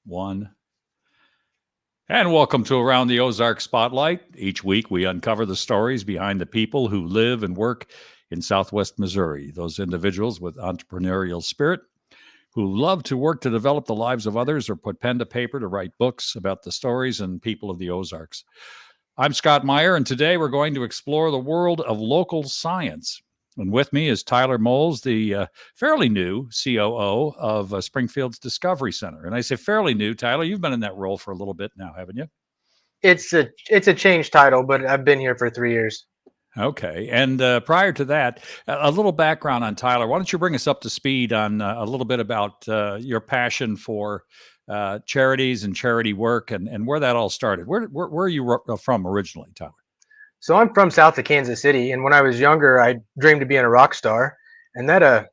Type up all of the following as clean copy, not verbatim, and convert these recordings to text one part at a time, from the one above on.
One. And welcome to Around the Ozark Spotlight. Each week, we uncover the stories behind the people who live and work in Southwest Missouri, those individuals with entrepreneurial spirit who love to work to develop the lives of others or put pen to paper to write books about the stories and people of the Ozarks. I'm Scott Meier, and today we're going to explore the world of local science. And with me is Tyler Moles, the fairly new COO of Springfield's Discovery Center. And I say fairly new, Tyler, you've been in that role for a little bit now, haven't you? It's a change title, but I've been here for 3 years. Okay. And prior to that, a little background on Tyler. Why don't you bring us up to speed on a little bit about your passion for charities and charity work and where that all started? Where are you from originally, Tyler? So I'm from south of Kansas City, and when I was younger, I dreamed of being a rock star, and that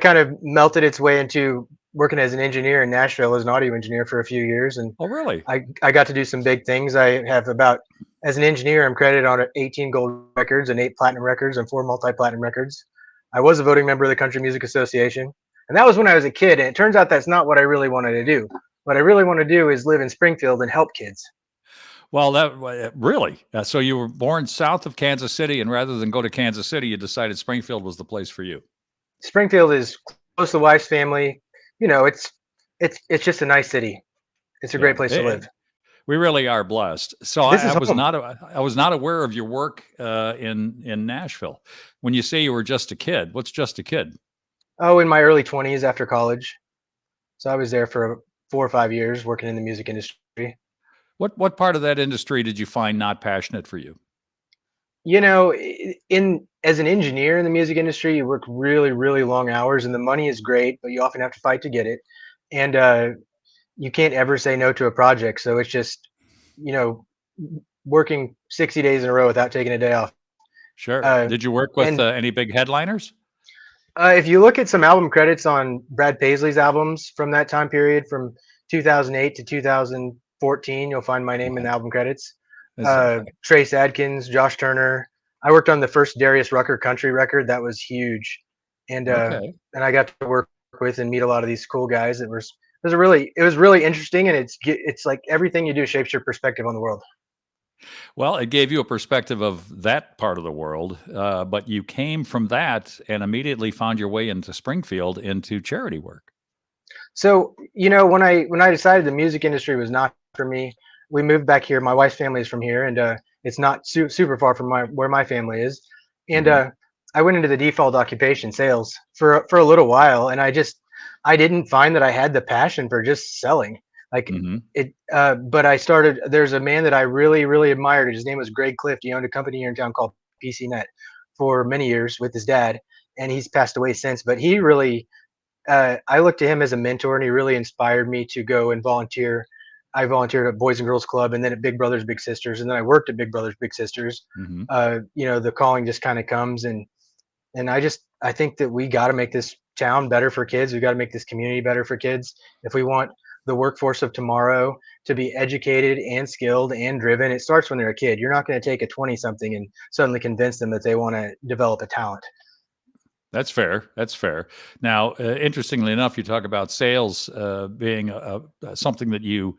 kind of melted its way into working as an engineer in Nashville as an audio engineer for a few years, and Oh, really? I got to do some big things. I have about as an engineer, I'm credited on 18 gold records and 8 platinum records and 4 multi-platinum records. I was a voting member of the Country Music Association, and that was when I was a kid. And it turns out that's not what I really wanted to do. What I really want to do is live in Springfield and help kids. Well, that really. So you were born south of Kansas City, and rather than go to Kansas City, you decided Springfield was the place for you. Springfield is close to the wife's family. It's just a nice city. It's a Yeah, great place to live. we really are blessed. So This I is was home. not aware of your work in Nashville. When you say you were just a kid, what's just a kid? Oh, in my early 20s after college. So I was there for 4 or 5 years working in the music industry. What part of that industry did you find not passionate for you? In as an engineer in the music industry, you work really, really long hours, and the money is great, but you often have to fight to get it. And you can't ever say no to a project. So it's just, you know, working 60 days in a row without taking a day off. Sure. Uh, Did you work with and any big headliners? if you look at some album credits on Brad Paisley's albums from that time period, from 2008 to 2014, you'll find my name in the album credits. Is Trace Adkins, Josh Turner. I worked on the first Darius Rucker country record. That was huge, and Okay. and I got to work with and meet a lot of these cool guys. It was really interesting, and it's like everything you do shapes your perspective on the world. Well, it gave you a perspective of that part of the world, but you came from that and immediately found your way into Springfield into charity work. So when I decided the music industry was not for me, we moved back here. My wife's family is from here, and it's not super far from where my family is. And Hmm. I went into the default occupation sales for a little while, and I didn't find that I had the passion for just selling. Like Hmm. it, but I started. There's a man that I really really admired. His name was Greg Clift. He owned a company here in town called PCNet for many years with his dad, and he's passed away since. But he really I looked to him as a mentor, and he really inspired me to go and volunteer. I volunteered at Boys and Girls Club, and then at Big Brothers Big Sisters, and then I worked at Big Brothers Big Sisters. Hmm. The calling just kind of comes, and I think that we got to make this town better for kids. We got to make this community better for kids if we want the workforce of tomorrow to be educated and skilled and driven. It starts when they're a kid. You're not going to take a 20 something and suddenly convince them that they want to develop a talent. That's fair. That's fair. Now, interestingly enough, you talk about sales being something that you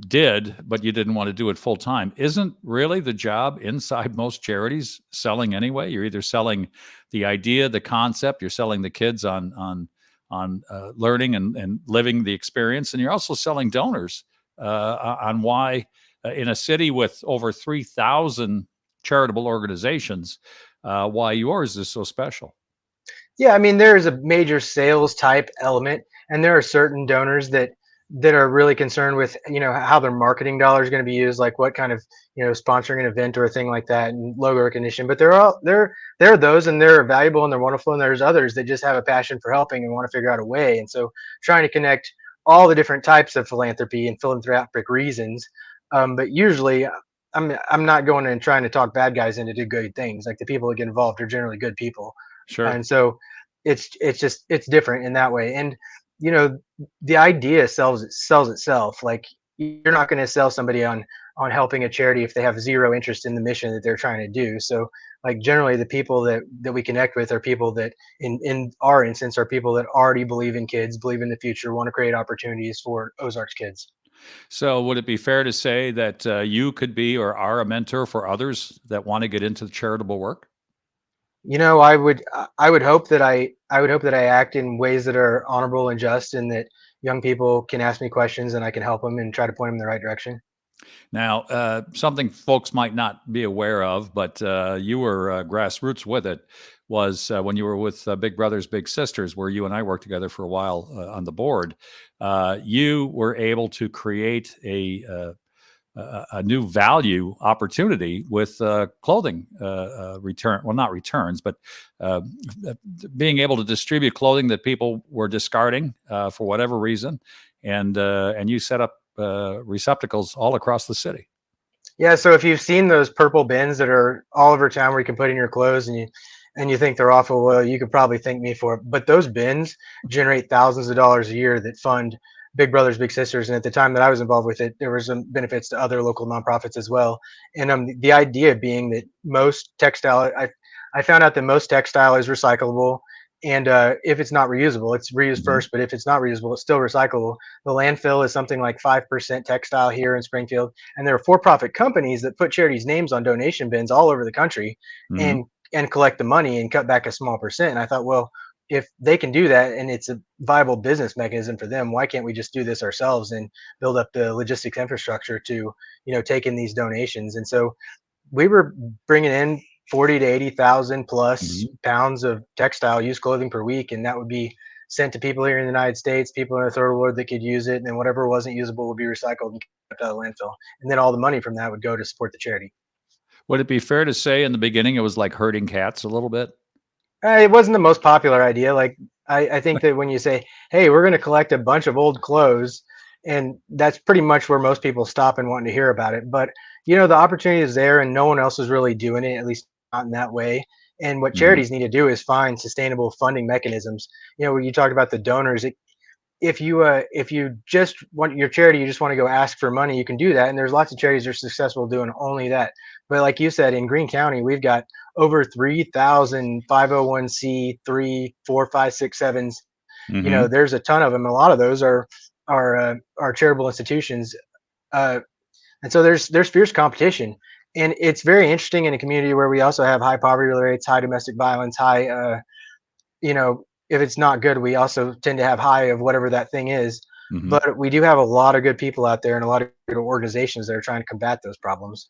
did, but you didn't want to do it full time. Isn't really the job inside most charities selling anyway? You're either selling the idea, the concept, you're selling the kids on learning and living the experience, and you're also selling donors on why in a city with over 3,000 charitable organizations, why yours is so special. Yeah, I mean, there is a major sales type element, and there are certain donors that are really concerned with how their marketing dollar is going to be used, like what kind of sponsoring an event or a thing like that, and logo recognition. But there are those, and they're valuable and they're wonderful, and there's others that just have a passion for helping and want to figure out a way. And so, trying to connect all the different types of philanthropy and philanthropic reasons, but usually. I'm not going and trying to talk bad guys into do good things. Like the people that get involved are generally good people, Sure. and so it's different in that way. And you know the idea sells itself. Like you're not going to sell somebody on on helping a charity if they have zero interest in the mission that they're trying to do. So like generally the people that we connect with are people that in our instance are people that already believe in kids, believe in the future, want to create opportunities for Ozarks kids. So, would it be fair to say that you could be or are a mentor for others that want to get into the charitable work? I would hope that I would hope that I act in ways that are honorable and just, and that young people can ask me questions and I can help them and try to point them in the right direction. Now, something folks might not be aware of, but you were grassroots with it, was when you were with Big Brothers Big Sisters, where you and I worked together for a while on the board. You were able to create a new value opportunity with clothing return, well, not returns, but uh, being able to distribute clothing that people were discarding for whatever reason, and you set up receptacles all across the city. Yeah, so if you've seen those purple bins that are all over town where you can put in your clothes and you think they're awful, well, you could probably thank me for it. But those bins generate thousands of dollars a year that fund Big Brothers Big Sisters. And at the time that I was involved with it, there was some benefits to other local nonprofits as well. And the idea being that most textile, I found out that most textile is recyclable. And if it's not reusable, it's reused Mhm. first. But if it's not reusable, it's still recyclable. The landfill is something like 5% textile here in Springfield, and there are for-profit companies that put charities' names on donation bins all over the country Mhm. and collect the money and cut back a small percent. And I thought, well, if they can do that and it's a viable business mechanism for them, why can't we just do this ourselves and build up the logistics infrastructure to, take in these donations? And so we were bringing in 40 to 80,000 plus Mhm. pounds of textile used clothing per week, and that would be sent to people here in the United States, people in the third world that could use it, and then whatever wasn't usable would be recycled and kept out of the landfill. And then all the money from that would go to support the charity. Would it be fair to say in the beginning it was like herding cats a little bit? It wasn't the most popular idea. Like I think that when you say, "Hey, we're going to collect a bunch of old clothes," and that's pretty much where most people stop and wanting to hear about it. But the opportunity is there, and no one else is really doing it, at least not in that way. And what Mhm. charities need to do is find sustainable funding mechanisms. When you talk about the donors, if you just want your charity, you just want to go ask for money, you can do that, and there's lots of charities that are successful doing only that. But like you said, in Greene County we've got over 3,000 501c3 4 5 6 sevens. Mhm. There's a ton of them. A lot of those are charitable institutions, uh, and so there's fierce competition, and it's very interesting in a community where we also have high poverty rates, high domestic violence, high if it's not good, we also tend to have high of whatever that thing is. Mhm. But we do have a lot of good people out there and a lot of good organizations that are trying to combat those problems.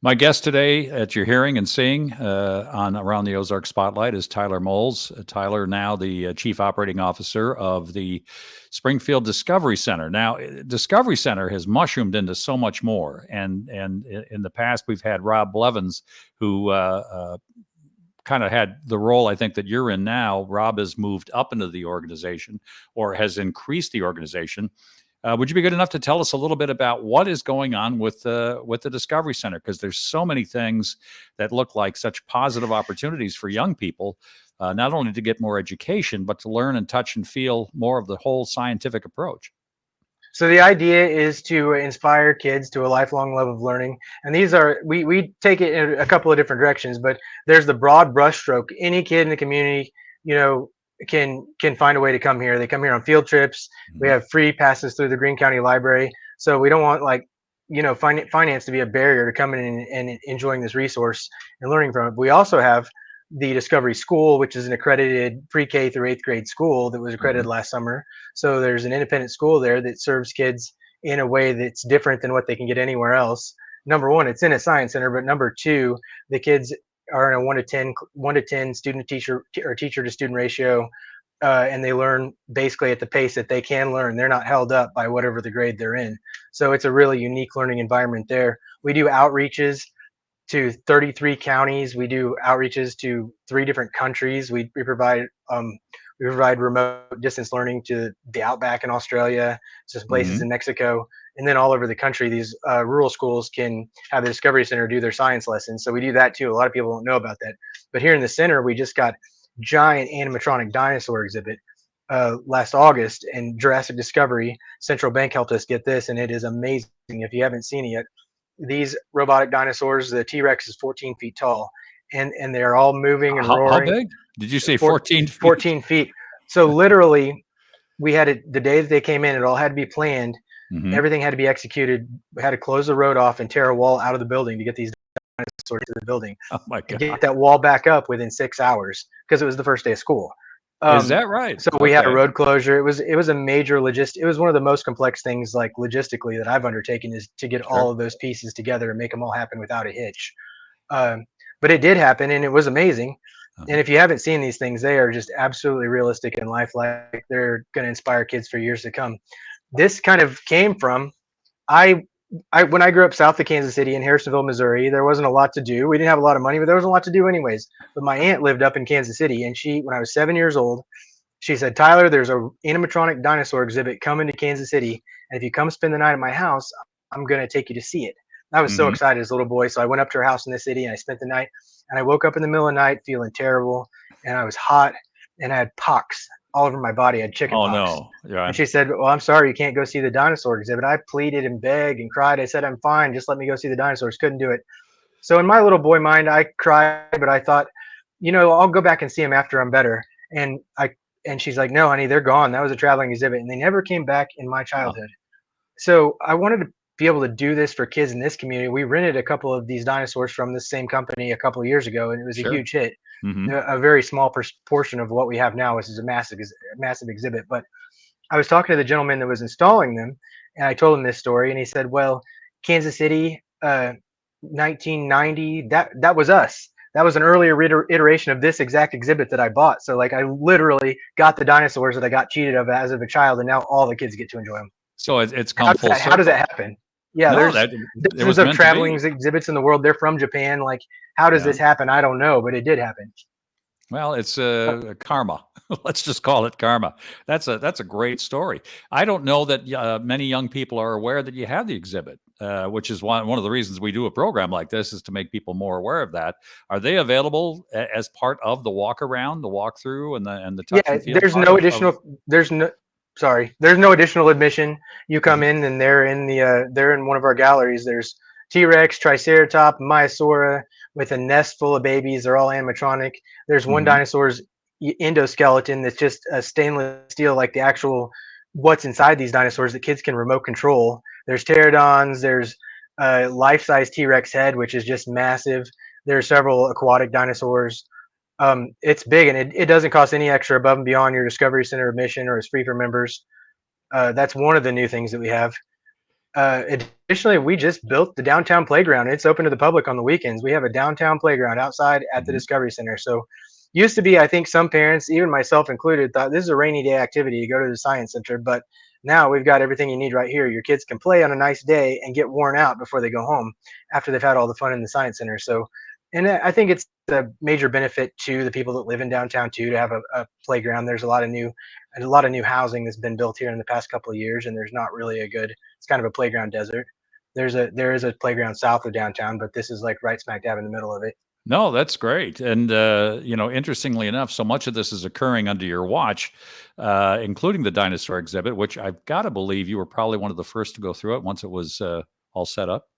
My guest today at your hearing and seeing on Around the Ozark Spotlight is Tyler Moles. Tyler, now the Chief Operating Officer of the Springfield Discovery Center. Now, Discovery Center has mushroomed into so much more, and in the past we've had Rob Blevins, who kind of had the role I think that you're in now. Rob has moved up into the organization or has increased the organization. Would you be good enough to tell us a little bit about what is going on with the Discovery Center? Because there's so many things that look like such positive opportunities for young people, not only to get more education, but to learn and touch and feel more of the whole scientific approach. So the idea is to inspire kids to a lifelong love of learning, and these are we take it in a couple of different directions. But there's the broad brushstroke. Any kid in the community, you know, can find a way to come here. They come here on field trips. We Mhm. have free passes through the Greene County Library. So we don't want like finance to be a barrier to coming in and enjoying this resource and learning from it. But we also have the Discovery School, which is an accredited pre-K through eighth grade school that was accredited Mhm. last summer. So there's an independent school there that serves kids in a way that's different than what they can get anywhere else. Number one, it's in a science center, but number two, the kids are in a 1 to 10 student to teacher or teacher to student ratio, and they learn basically at the pace that they can learn. They're not held up by whatever the grade they're in. So it's a really unique learning environment there. We do outreaches to 33 counties. We do outreaches to 3 different countries. We provide remote distance learning to the outback in Australia, to some places Mhm. in Mexico, and then all over the country. These rural schools can have the Discovery Center do their science lessons. So we do that too. A lot of people don't know about that. But here in the center, we just got giant animatronic dinosaur exhibit last August, and Jurassic Discovery Central Bank helped us get this, and it is amazing. If you haven't seen it yet, these robotic dinosaurs. The T-Rex is 14 feet tall, and they're all moving and How roaring. big? Did you say Four, 14 feet? 14 feet. So literally, we had it the day that they came in. It all had to be planned. Hmm. Everything had to be executed. We had to close the road off and tear a wall out of the building to get these dinosaurs to the building Oh my and God. get that wall back up within 6 hours because it was the first day of school. Is Um, that right? so we had a Okay. road closure. It was a major It was one of the most complex things, like logistically, that I've undertaken, is to get all Sure. of those pieces together and make them all happen without a hitch. Um, but it did happen, and it was amazing. Uh-huh. And if you haven't seen these things, they are just absolutely realistic in life. Like, they're going to inspire kids for years to come. This kind of came from I when I grew up south of Kansas City in Harrisonville, Missouri, there wasn't a lot to do. We didn't have a lot of money, but there was a lot to do anyways. But my aunt lived up in Kansas City, and when I was 7 years old, she said, "Tyler, there's a animatronic dinosaur exhibit coming to Kansas City, and if you come spend the night at my house, I'm gonna take you to see it." I was so Hmm. excited as a little boy, so I went up to her house in the city and I spent the night. And I woke up in the middle of the night feeling terrible, and I was hot, and I had pox all over my body. I had chicken Oh pox. no. And Yeah. she said, "Well, I'm sorry, you can't go see the dinosaur exhibit." I pleaded and begged and cried. I said, "I'm fine. Just let me go see the dinosaurs." Couldn't do it. So in my little boy mind, I cried, but I thought, I'll go back and see them after I'm better. And I and she's like, "No, honey, they're gone. That was a traveling exhibit, and they never came back in my Oh, childhood." So I wanted to be able to do this for kids in this community. We rented a couple of these dinosaurs from this same company a couple of years ago, and it was a sure. huge hit. Hmm. A very small portion of what we have now, which is a massive exhibit. But I was talking to the gentleman that was installing them, and I told him this story, and he said, "Well, Kansas City, 1990, that was us. That was an earlier iteration of this exact exhibit that I bought. So like, I literally got the dinosaurs that I got cheated of as of a child, and now all the kids get to enjoy them." So it's How come does full that circle. happen? Yeah, No, there's that it dozens was of meant to traveling be. exhibits in the world. They're from Japan. Like, how does Yeah. this happen? I don't know, but it did happen. Well, it's karma. Let's just call it karma. That's a great story. I don't know that many young people are aware that you have the exhibit, which is one of the reasons we do a program like this, is to make people more aware of that. Are they available as part of the walk around, the walkthrough, and the touch Yeah, and feel part of there's no there's no additional admission. You come Mhm. in and they're in one of our galleries. There's T-Rex, Triceratop, Maiasaura with a nest full of babies. They're all animatronic. There's one Mhm. dinosaur's endoskeleton that's just a stainless steel, like the actual what's inside these dinosaurs that kids can remote control. There's pterodons. There's a life-size T-Rex head, which is just massive. There are several aquatic dinosaurs. It's big, and it doesn't cost any extra above and beyond your Discovery Center admission, or is free for members. That's one of the new things that we have. Additionally, we just built the downtown playground. It's open to the public on the weekends. We have a downtown playground outside at the Mhm. Discovery Center. So, used to be, I think some parents, even myself included, thought this is a rainy day activity to go to the science center. But now we've got everything you need right here. Your kids can play on a nice day and get worn out before they go home after they've had all the fun in the science center. So, and I think it's a major benefit to the people that live in downtown too, to have a playground. There's a lot of new housing that's been built here in the past couple of years, and there's not really a good. It's kind of a playground desert. There is a playground south of downtown, but this is like right smack dab in the middle of it. No, that's great. And, interestingly enough, so much of this is occurring under your watch, including the dinosaur exhibit, which I've got to believe you were probably one of the first to go through it once it was all set up.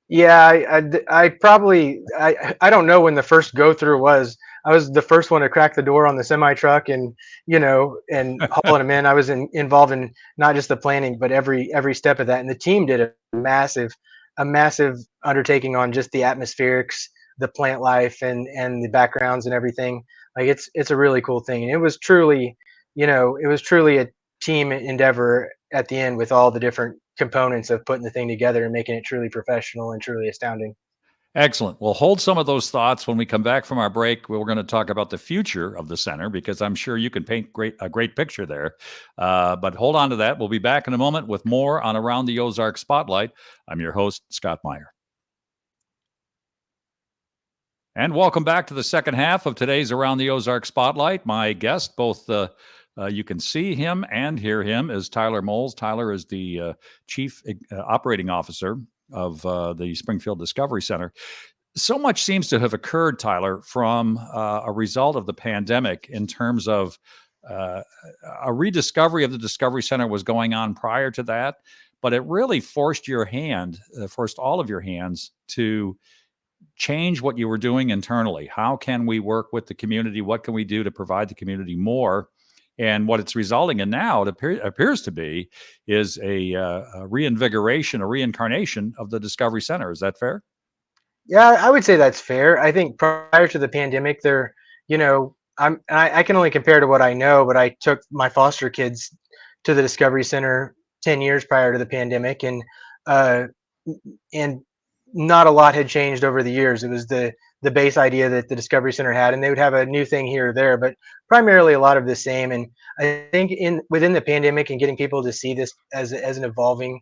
Yeah, I probably I don't know when the first go through was. I was the first one to crack the door on the semi truck, and and hauling them in. I was involved in not just the planning, but every step of that. And the team did a massive undertaking on just the atmospherics, the plant life, and the backgrounds and everything. Like, it's a really cool thing, and it was truly a team endeavor at the end, with all the different components of putting the thing together and making it truly professional and truly astounding. Excellent. We'll hold some of those thoughts when we come back from our break. We're going to talk about the future of the center, because I'm sure you can paint a great picture there. But hold on to that. We'll be back in a moment with more on Around the Ozark Spotlight. I'm your host, Scott Meier. And welcome back to the second half of today's Around the Ozark Spotlight. My guest, both you can see him and hear him, is Tyler Moles. Tyler is the Chief Operating Officer of the Springfield Discovery Center. So much seems to have occurred, Tyler, from a result of the pandemic, in terms of a rediscovery of the Discovery Center was going on prior to that. but it really forced forced all of your hands to change what you were doing internally. How can we work with the community? What can we do to provide the community more? And what it's resulting in now, appears to be, is a reinvigoration, a reincarnation of the Discovery Center. Is that fair? Yeah, I would say that's fair. I think prior to the pandemic, I can only compare to what I know, but I took my foster kids to the Discovery Center 10 years prior to the pandemic, uh, and not a lot had changed over the years. It was the base idea that the Discovery Center had, and they would have a new thing here or there, but primarily a lot of the same. And I think in within the pandemic and getting people to see this as an evolving,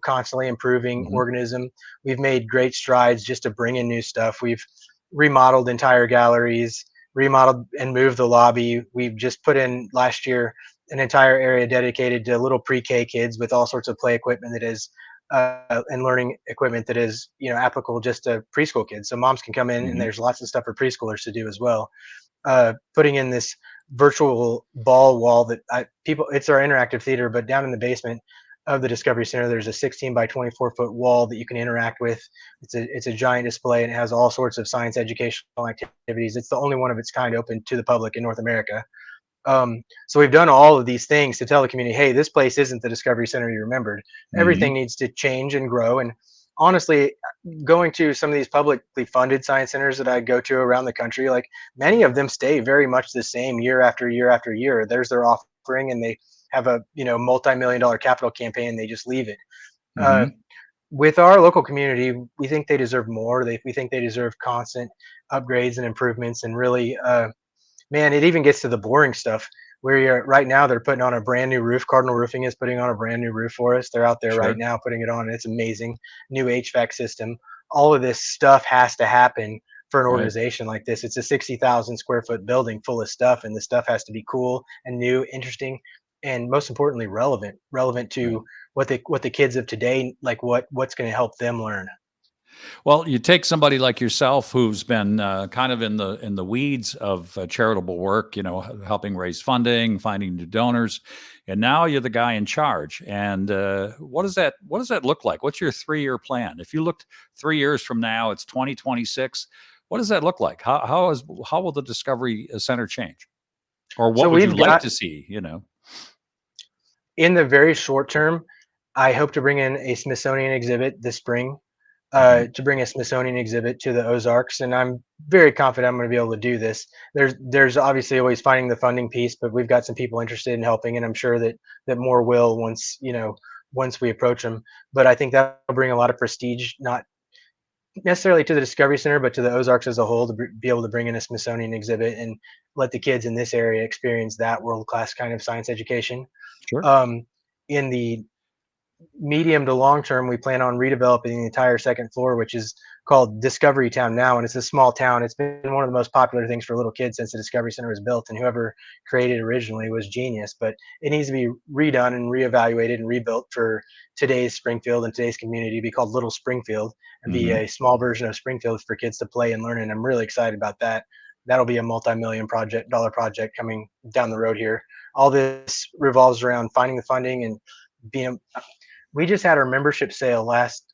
constantly improving Hmm. organism, we've made great strides just to bring in new stuff. We've remodeled entire galleries, remodeled and moved the lobby. We've just put in last year an entire area dedicated to little pre-K kids with all sorts of play equipment that is and learning equipment that is applicable just to preschool kids. So moms can come in and Hmm. there's lots of stuff for preschoolers to do as well. Putting in this virtual ball wall that people it's our interactive theater, but down in the basement of the Discovery Center, there's a 16 by 24-foot wall that you can interact with. It's a giant display and it has all sorts of science educational activities. It's the only one of its kind open to the public in North America. So we've done all of these things to tell the community, hey, this place isn't the Discovery Center you remembered. Hmm. Everything needs to change and grow. And honestly, going to some of these publicly funded science centers that I go to around the country, like many of them stay very much the same year after year after year. There's their offering, and they have a multi-million-dollar capital campaign. They just leave it. Uh, Hmm. with our local community, we think they deserve more. We think they deserve constant upgrades and improvements, and really man, it even gets to the boring stuff where you're right now. They're putting on a brand new roof. Cardinal Roofing is putting on a brand new roof for us. They're out there right Sure. now putting it on. It's amazing. New HVAC system. All of this stuff has to happen for an Right. organization like this. It's a 60,000 square foot building full of stuff, and the stuff has to be cool and new, interesting, and most importantly, relevant Right. to what the kids of today like. What's going to help them learn. Well, you take somebody like yourself who's been kind of in the weeds of charitable work, helping raise funding, finding new donors, and now you're the guy in charge. And what does that look like? What's your 3-year plan? If you looked 3 years from now, it's 2026. What does that look like? How will the Discovery Center change, or So what would you we've like got to see? in the very short term, I hope to bring in a Smithsonian exhibit this spring, Hmm. to bring a Smithsonian exhibit to the Ozarks, and I'm very confident I'm going to be able to do this. There's obviously always finding the funding piece, but we've got some people interested in helping, and I'm sure that more will once we approach them. But I think that'll bring a lot of prestige, not necessarily to the Discovery Center, but to the Ozarks as a whole, to be able to bring in a Smithsonian exhibit and let the kids in this area experience that world class kind of science education. Sure. Um, in the medium to long term, we plan on redeveloping the entire second floor, which is called Discovery Town now, and it's a small town. It's been one of the most popular things for little kids since the Discovery Center was built, and whoever created it originally was genius. But it needs to be redone and reevaluated and rebuilt for today's Springfield and today's community. Be called Little Springfield and be Hmm. a small version of Springfield for kids to play and learn. And I'm really excited about that. That'll be a multi-million-dollar project coming down the road here. All this revolves around finding the funding and being we just had our membership sale last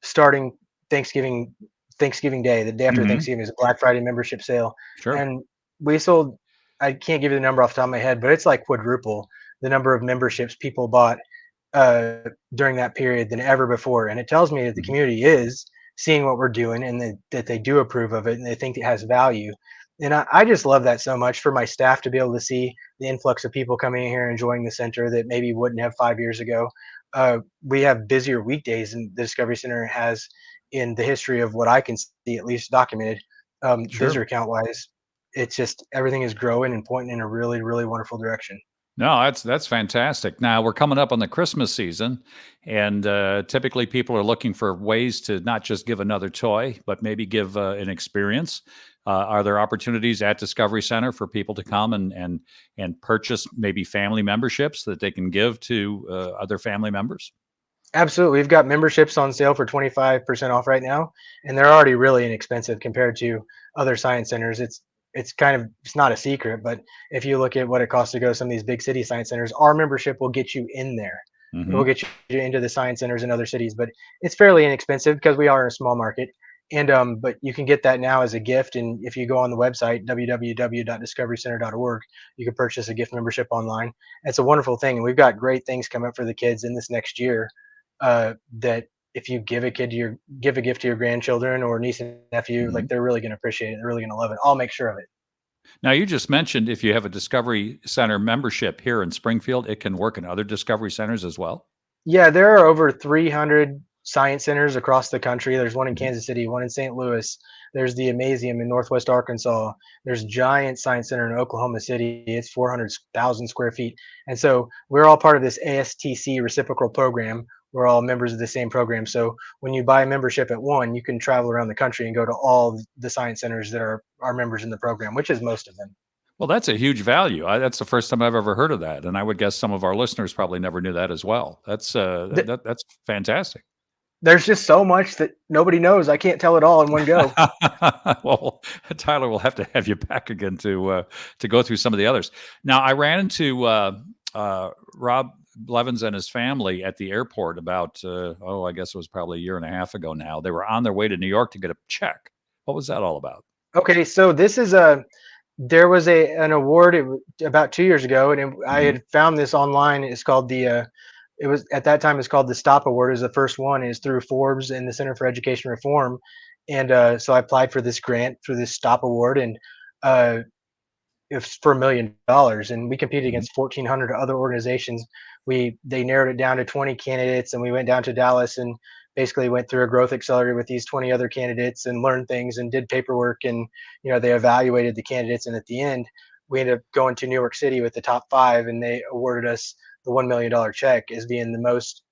starting Thanksgiving Day, the day after Hmm. Thanksgiving is a Black Friday membership sale, Sure. and we sold. I can't give you the number off the top of my head, but it's like quadruple the number of memberships people bought uh, during that period than ever before, and it tells me that the Hmm. community is seeing what we're doing and that they do approve of it and they think it has value. And I just love that so much for my staff to be able to see the influx of people coming in here enjoying the center that maybe wouldn't have 5 years ago. We have busier weekdays than the Discovery Center has in the history of what I can see, at least documented, Sure. visitor count wise. It's just everything is growing and pointing in a really, really wonderful direction. No, that's fantastic. Now we're coming up on the Christmas season, and typically people are looking for ways to not just give another toy, but maybe give an experience. Are there opportunities at Discovery Center for people to come and purchase maybe family memberships that they can give to other family members? Absolutely. We've got memberships on sale for 25% off right now, and they're already really inexpensive compared to other science centers. it's not a secret, but if you look at what it costs to go to some of these big city science centers, our membership will get you in there. It will Hmm. get you into the science centers in other cities, but it's fairly inexpensive because we are in a small market. And but you can get that now as a gift. And if you go on the website www.discoverycenter.org, you can purchase a gift membership online. It's a wonderful thing, and we've got great things coming up for the kids in this next year. That if you give a gift to your grandchildren or niece and nephew, like Hmm. they're really going to appreciate it. They're really going to love it. I'll make sure of it. Now, you just mentioned if you have a Discovery Center membership here in Springfield, it can work in other Discovery Centers as well. Yeah, there are over 300 science centers across the country. There's one in Mhm. Kansas City, one in St. Louis. There's the Amazium in Northwest Arkansas. There's Giant Science Center in Oklahoma City. It's 400,000 square feet. And so we're all part of this ASTC reciprocal program. We're all members of the same program. So when you buy a membership at one, you can travel around the country and go to all the science centers that are members in the program, which is most of them. Well, that's a huge value. That's the first time I've ever heard of that, and I would guess some of our listeners probably never knew that as well. That's fantastic. There's just so much that nobody knows. I can't tell it all in one go. Well, Tyler, we'll have to have you back again to go through some of the others. Now, I ran into Rob Blevins and his family at the airport about I guess it was probably a year and a half ago now. They were on their way to New York to get a check. What was that all about? Okay, so this is a there was an award about 2 years ago, and I Hmm. had found this online. It's called it was at that time it's called the Stop Award. It was the first one. It's through Forbes and the Center for Education Reform, and so I applied for this grant for this Stop Award, and uh, it's for $1 million, and we competed Hmm. against 1,400 other organizations. They narrowed it down to 20 candidates, and we went down to Dallas and basically went through a growth accelerator with these 20 other candidates and learned things and did paperwork, and they evaluated the candidates, and at the end we ended up going to New York City with the top five, and they awarded us the $1 million check as being the most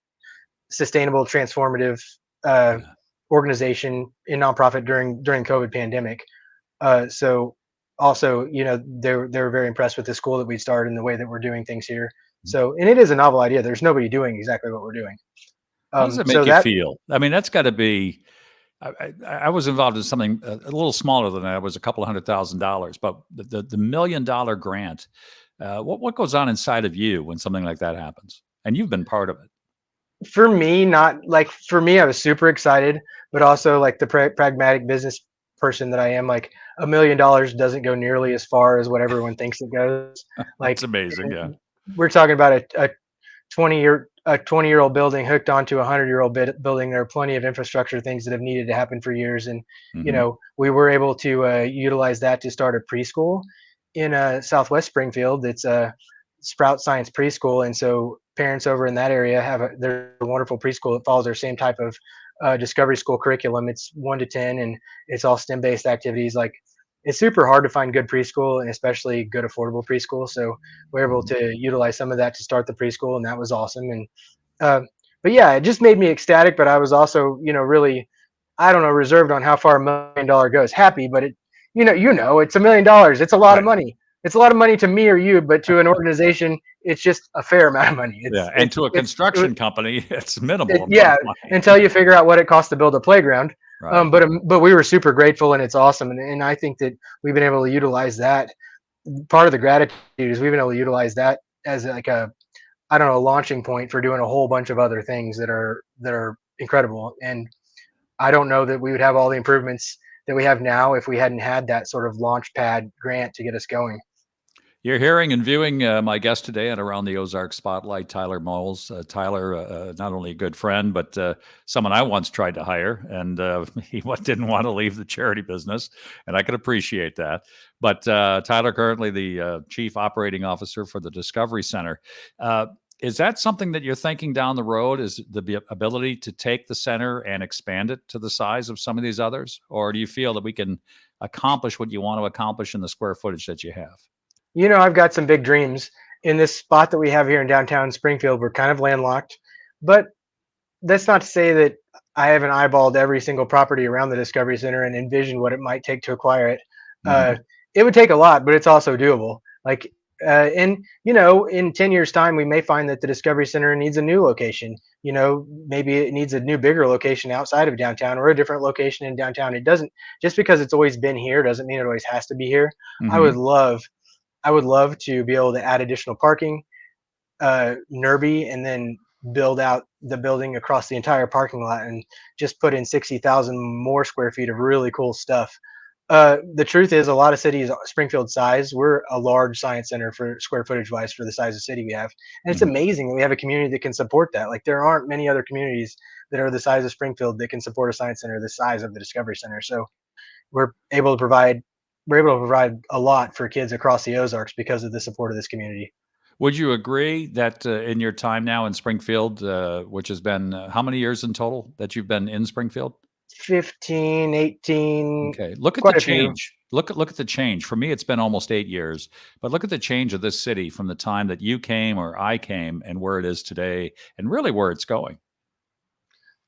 sustainable, transformative uh, Yeah. organization in nonprofit during COVID pandemic. So also, they were very impressed with the school that we started and the way that we're doing things here. So, and it is a novel idea. There's nobody doing exactly what we're doing. How does it So make you that feel? I mean, that's got to be. I was involved in something a little smaller than that. It was a couple of $100,000, but the $1 million grant. What goes on inside of you when something like that happens? And you've been part of it. for me, not like for me, I was super excited, but also like the pragmatic business person that I am, like $1 million doesn't go nearly as far as what everyone thinks it goes. It's Like amazing. Yeah. we're talking about a 20-year-old building hooked onto a 100-year-old building. There are plenty of infrastructure things that have needed to happen for years, and Hmm. we were able to utilize that to start a preschool in Southwest Springfield. It's a Sprout Science Preschool, and so parents over in that area there's a wonderful preschool that follows their same type of Discovery School curriculum. It's 1 to 10, and it's all STEM based activities. Like it's super hard to find good preschool and especially good affordable preschool. So we're able Hmm. to utilize some of that to start the preschool, and that was awesome. And uh, but yeah, it just made me ecstatic. But I was also, really, I don't know, reserved on how far $1 million goes. Happy, but it's $1 million. It's a lot of Right. money. It's a lot of money to me or you, but to an organization, it's just a fair amount of money. Yeah. And to a construction company, it's minimal amount Yeah, of money. until you figure out what it costs to build a playground. Right. But we were super grateful, and it's awesome. And I think that we've been able to utilize that. Part of the gratitude is we've been able to utilize that as like a, I don't know, launching point for doing a whole bunch of other things that are incredible. And I don't know that we would have all the improvements that we have now if we hadn't had that sort of launch pad grant to get us going. You're hearing and viewing my guest today on Around the Ozark Spotlight, Tyler Moles. Tyler, not only a good friend, but someone I once tried to hire, and he didn't want to leave the charity business, and I could appreciate that. But Tyler, currently the Chief Operating Officer for the Discovery Center. Is that something that you're thinking down the road? Is the ability to take the center and expand it to the size of some of these others? Or do you feel that we can accomplish what you want to accomplish in the square footage that you have? I've got some big dreams. In this spot that we have here in downtown Springfield, we're kind of landlocked, but that's not to say that I haven't eyeballed every single property around the Discovery Center and envisioned what it might take to acquire it. Uh, Hmm. it would take a lot, but it's also doable. Like, in 10 years' time, we may find that the Discovery Center needs a new location. maybe it needs a new, bigger location outside of downtown or a different location in downtown. It doesn't, just because it's always been here doesn't mean it always has to be here. I would Hmm. love, I would love to be able to add additional parking, NERBY, and then build out the building across the entire parking lot and just put in 60,000 more square feet of really cool stuff. The truth is, a lot of cities, Springfield size, we're a large science center for square footage wise for the size of city we have. And it's Hmm. amazing that we have a community that can support that. Like, there aren't many other communities that are the size of Springfield that can support a science center the size of the Discovery Center. So we're able to provide we're able to provide a lot for kids across the Ozarks because of the support of this community. Would you agree that in your time now in Springfield, which has been how many years in total that you've been in Springfield? 15, 18, Okay, look at the quite a few. change. Look at the change. For me, it's been almost 8 years, but look at the change of this city from the time that you came or I came and where it is today, and really where it's going.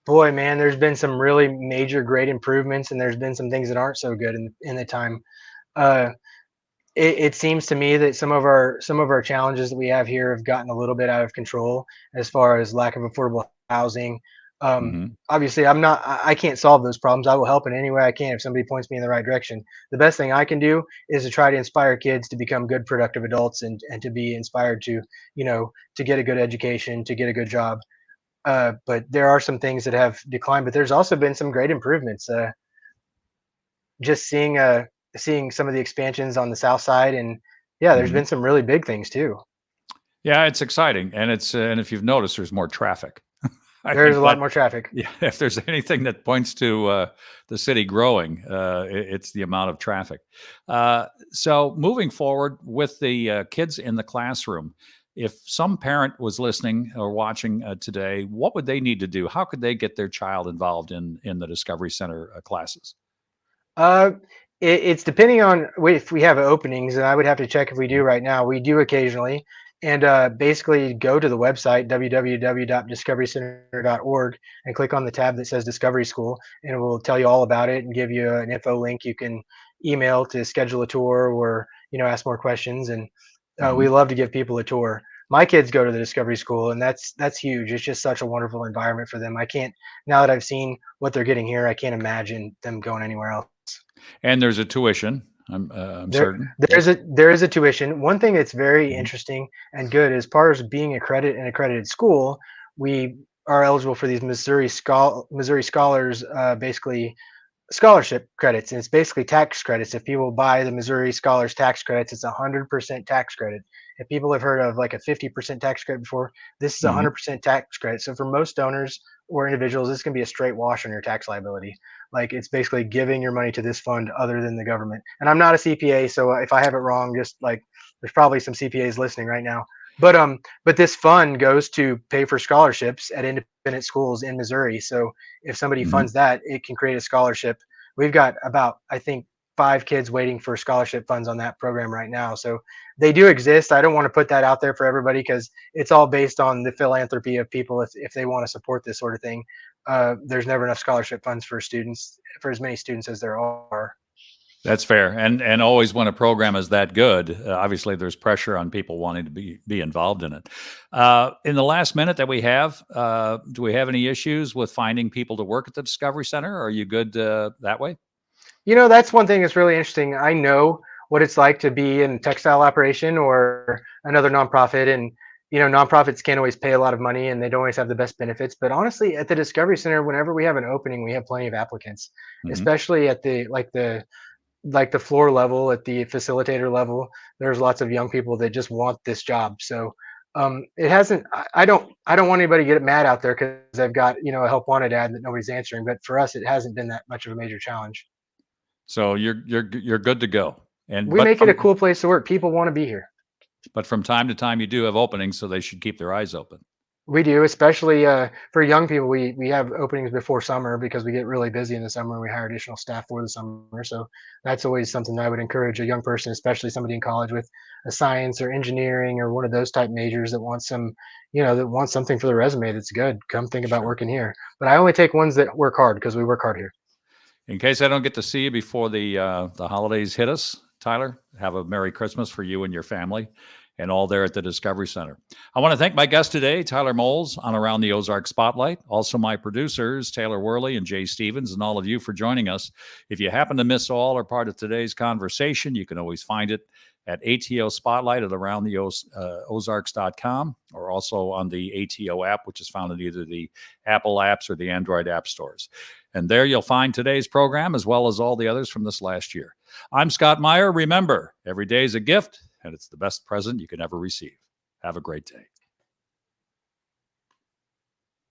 Boy, man, there's been some really major great improvements, and there's been some things that aren't so good in the time. Uh, it seems to me that some of our challenges that we have here have gotten a little bit out of control as far as lack of affordable housing. Hmm. Obviously, I can't solve those problems. I will help in any way I can if somebody points me in the right direction. The best thing I can do is to try to inspire kids to become good, productive adults, and to be inspired to, to get a good education, to get a good job. But there are some things that have declined, but there's also been some great improvements. Just seeing some of the expansions on the south side, and yeah, there's Hmm. been some really big things too. Yeah, it's exciting, and it's and if you've noticed, there's more traffic. I There's think a lot that more traffic. yeah, if there's anything that points to the city growing, it's the amount of traffic. So moving forward with the kids in the classroom, if some parent was listening or watching today, what would they need to do? How could they get their child involved in the Discovery Center classes? Uh, it's depending on if we have openings, and I would have to check if we do right now. We do occasionally, and basically go to the website www.discoverycenter.org and click on the tab that says Discovery School, and it will tell you all about it and give you an info link you can email to schedule a tour or ask more questions. And we Hmm. love to give people a tour. My kids go to the Discovery School, and that's huge. It's just such a wonderful environment for them. I can't Now that I've seen what they're getting here, I can't imagine them going anywhere else. And there's a tuition. I'm There, certain. there's Yes. a there is a tuition. One thing that's very Hmm. interesting and good, as far as being an accredited school, we are eligible for these Missouri Scholars, basically scholarship credits, and it's basically tax credits. If people buy the Missouri Scholars tax credits, it's 100% tax credit. If people have heard of like a 50% tax credit before, this is a Hmm. 100% tax credit. So for most donors or individuals, this can be a straight wash on your tax liability. Like, it's basically giving your money to this fund other than the government. And I'm not a CPA, so if I have it wrong, just like, there's probably some CPAs listening right now. But this fund goes to pay for scholarships at independent schools in Missouri. So if somebody Hmm. funds that, it can create a scholarship. We've got about, I think, 5 kids waiting for scholarship funds on that program right now. So they do exist. I don't want to put that out there for everybody because it's all based on the philanthropy of people. If they want to support this sort of thing, there's never enough scholarship funds for students, for as many students as there are. That's fair, and always when a program is that good, obviously there's pressure on people wanting to be involved in it. In the last minute that we have, do we have any issues with finding people to work at the Discovery Center? Are you good that way? That's one thing that's really interesting. I know what it's like to be in textile operation or another nonprofit, and nonprofits can't always pay a lot of money and they don't always have the best benefits. But honestly, at the Discovery Center, whenever we have an opening, we have plenty of applicants, Hmm. especially at the floor level, at the facilitator level. There's lots of young people that just want this job. So it hasn't. I don't want anybody to get mad out there because I've got a help wanted ad that nobody's answering. But for us, it hasn't been that much of a major challenge. So you're good to go. And We make it a cool place to work. People want to be here. but from time to time you do have openings, so they should keep their eyes open. We do, especially for young people. We have openings before summer because we get really busy in the summer. We hire additional staff for the summer, so that's always something that I would encourage a young person, especially somebody in college with a science or engineering or one of those type majors that wants something for the resume that's good. Come think about Sure. working here. But I only take ones that work hard because we work hard here. In case I don't get to see you before the holidays hit us, Tyler, have a Merry Christmas for you and your family. and all there at the Discovery Center. I want to thank my guest today, Tyler Moles, on Around the Ozark Spotlight. Also, my producers, Taylor Worley and Jay Stevens, and all of you for joining us. If you happen to miss all or part of today's conversation, you can always find it at ATO Spotlight at aroundtheozarks.com, or also on the ATO app, which is found in either the Apple apps or the Android app stores. And there you'll find today's program as well as all the others from this last year. I'm Scott Meier. Remember, every day is a gift, and it's the best present you can ever receive. Have a great day.